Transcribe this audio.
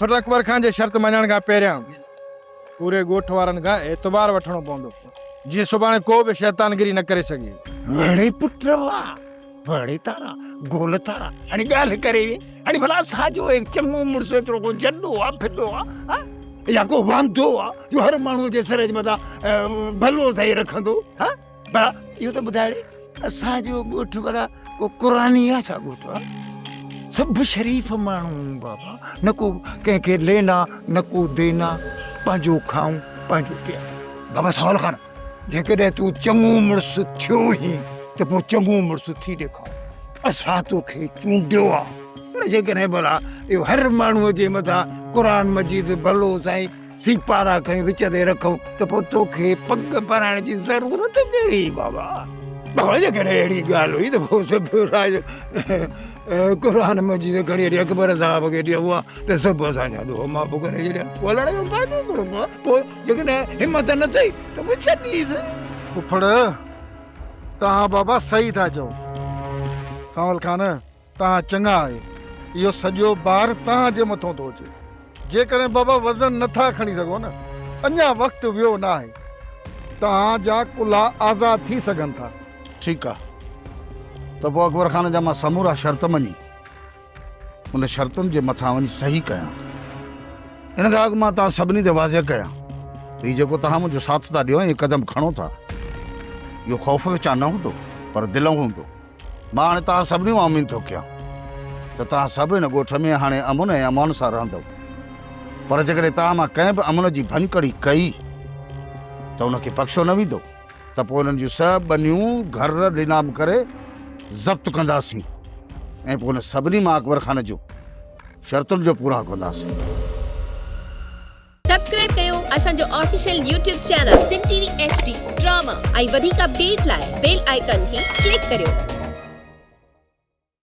फिर अकबर खान जे शर्त मञण खां पहिरियां पूरे ॻोठ वारनि खां एतबार वठणो पवंदो जीअं सुभाणे को बि शैतानगिरी न करे सघे। वड़े पुट वाह वड़े तारा गोल तारा हाणे ॻाल्हि करे वे हाणे भला असांजो एक चङो मुड़ुसु एतिरो को जॾो आहे फिरदो आहे या को वांदो आहे जो हर माण्हू जे सर जे मथां भलो सही रखंदो हा भला इहो त ॿुधाए असांजो ॻोठ भला को कुरानी आहे छा ॻोठ आहे सभु शरीफ़ माण्हू बाबा न को कंहिंखे लेना न को देना पंहिंजो खाऊं पंहिंजो पीअं बाबा सवाल खान जेकॾहिं तूं चङो मुड़ुसु थियो ई त पोइ चङो मुड़ुसु थी ॾेखार असां तोखे चूंडियो आहे पर जेकॾहिं भला इहो हर माण्हूअ जे मथां क़ुर मजीद भलो साईं सीपारा खणी विच ते रखूं त पोइ तोखे पग पाराइण जी ज़रूरत कहिड़ी बाबा बाबा जेकॾहिं अहिड़ी ॻाल्हि हुई त पोइ सभु राज क़ुर मजीद खणी अॼु अकबर साहिब खे ॾियो आहे त सभु असांजा ॾोह माफ़ करे छॾिया ॻोल्हण जो फ़ाइदो कहिड़ो आहे पोइ जेकॾहिं हिमत न अथई त पोइ छॾीसि फुफड़ तव्हां बाबा सही था चओ सावल खान तव्हां चङा आहियो इहो सॼो भार तव्हांजे मथां थो अचे जेकॾहिं बाबा वज़न नथा खणी सघो न अञा वक़्तु वियो न आहे तव्हांजा कुल्हा आज़ाद थी सघनि था। ठीकु आहे त पोइ अकबर खान जा मां समूरा शर्त मञी उन शर्तुनि जे मथां वञी सही कयां हिन खां अॻु मां तव्हां सभिनी ते वाज़िह कयां त हीउ जेको तव्हां मुंहिंजो साथ था ॾियो इहो क़दम खणो था इहो ख़ौफ़ विचां न हूंदो पर दिलों हूंदो मां हाणे तव्हां सभिनी आमीन थो कयां त तव्हां सभु हिन ॻोठ में हाणे अमुन ऐं अमन सां रहंदव पर जेकॾहिं तव्हां मां कंहिं बि अमन जी भञकड़ी कई त उनखे बख़्शो न वेंदो त पोइ उन्हनि जूं सभु बनियूं घर नीलाम करे ज़ब्त कंदासीं ऐं पोइ उन सभिनी मां अकबर खान जो शर्तुनि जो पूरा कंदासीं। सब्सक्राइब कयो असांजो official YouTube channel Sindh TV HD drama ऐं वधीक अपडेट लाइ बेल आइकन खे क्लिक करियो।